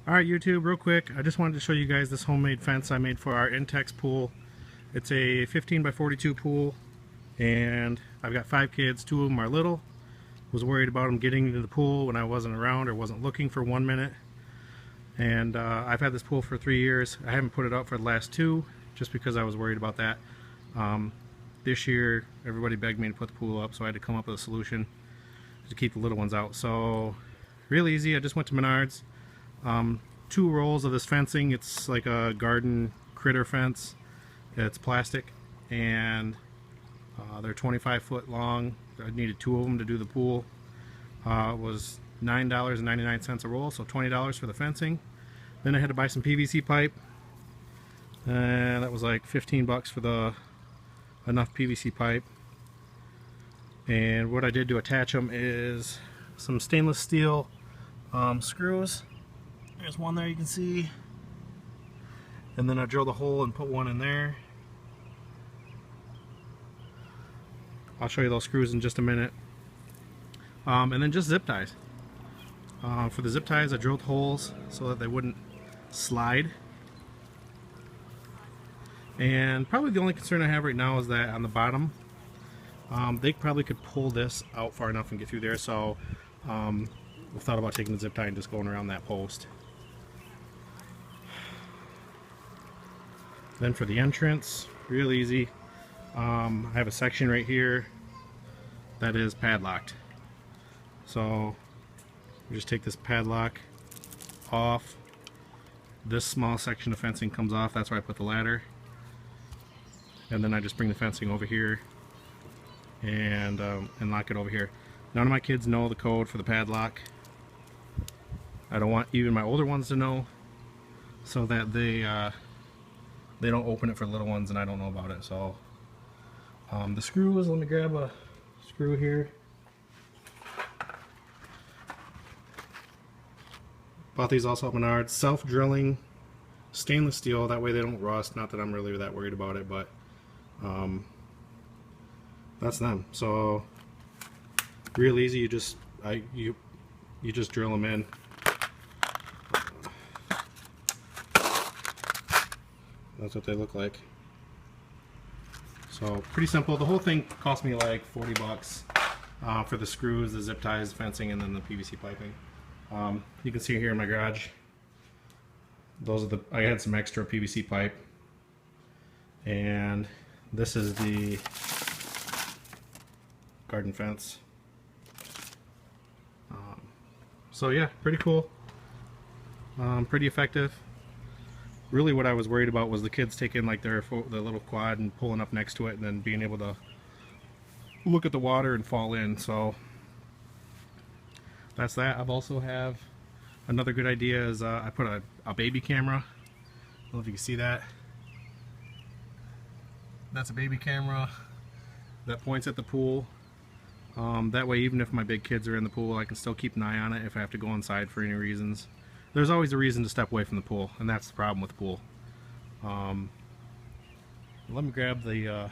Alright YouTube, real quick, I just wanted to show you guys this homemade fence I made for our Intex pool. It's a 15 by 42 pool, and I've got 5 kids, 2 of them are little. Was worried about them getting into the pool when I wasn't around or wasn't looking for 1 minute. And I've had this pool for 3 years. I haven't put it up for the last 2 just because I was worried about that. This year everybody begged me to put the pool up, so I had to come up with a solution to keep the little ones out. So really easy, I just went to Menards. 2 rolls of this fencing. It's like a garden critter fence. It's plastic, and they're 25 foot long. I needed 2 of them to do the pool. It was $9.99 a roll, so $20 for the fencing. Then I had to buy some PVC pipe, and that was like 15 bucks for the enough PVC pipe. And what I did to attach them is some stainless steel screws. There's one there you can see, and then I drilled a hole and put one in there. I'll show you those screws in just a minute. And then just zip ties. For the zip ties I drilled holes so that they wouldn't slide. And probably the only concern I have right now is that on the bottom, they probably could pull this out far enough and get through there, so we thought about taking the zip tie and just going around that post. Then for the entrance, real easy. I have a section right here that is padlocked. So we just take this padlock off. This small section of fencing comes off. That's where I put the ladder. And then I just bring the fencing over here and lock it over here. None of my kids know the code for the padlock. I don't want even my older ones to know, so that they don't open it for little ones and I don't know about it. So the screws, let me grab a screw here. Bought these also at Menards. Self-drilling stainless steel, that way they don't rust. Not that I'm really that worried about it, but that's them. So real easy, you just drill them in. That's what they look like. So pretty simple. The whole thing cost me like 40 bucks for the screws, the zip ties, fencing, and then the PVC piping. You can see here in my garage, those are I had some extra PVC pipe, and this is the garden fence. So yeah, pretty cool, pretty effective. Really what I was worried about was the kids taking like their little quad and pulling up next to it and then being able to look at the water and fall in. So that's that. I've also have another good idea is I put a baby camera. I don't know if you can see that. That's a baby camera that points at the pool. That way, even if my big kids are in the pool, I can still keep an eye on it if I have to go inside for any reasons. There's always a reason to step away from the pool, and that's the problem with the pool. Let me grab the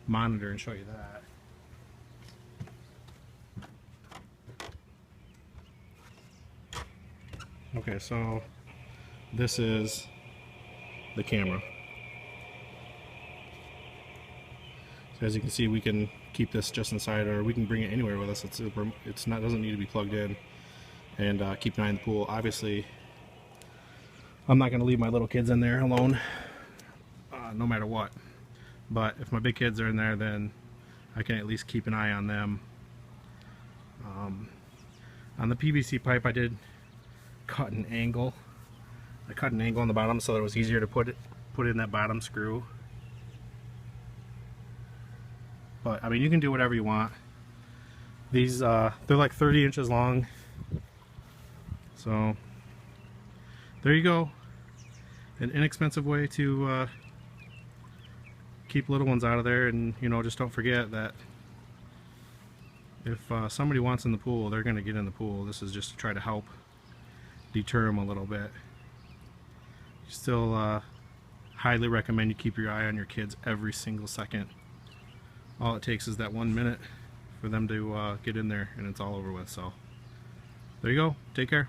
monitor and show you that. Okay, so this is the camera. So as you can see, we can keep this just inside, or we can bring it anywhere with us. It's not doesn't need to be plugged in. And keep an eye on the pool. Obviously, I'm not going to leave my little kids in there alone, no matter what. But if my big kids are in there, then I can at least keep an eye on them. On the PVC pipe, I did cut an angle. I cut an angle on the bottom so that it was easier to put in that bottom screw. But I mean, you can do whatever you want. These they're like 30 inches long. So there you go, an inexpensive way to keep little ones out of there. And you know, just don't forget that if somebody wants in the pool, they're going to get in the pool. This is just to try to help deter them a little bit. Still highly recommend you keep your eye on your kids every single second. All it takes is that 1 minute for them to get in there and it's all over with. So there you go, take care.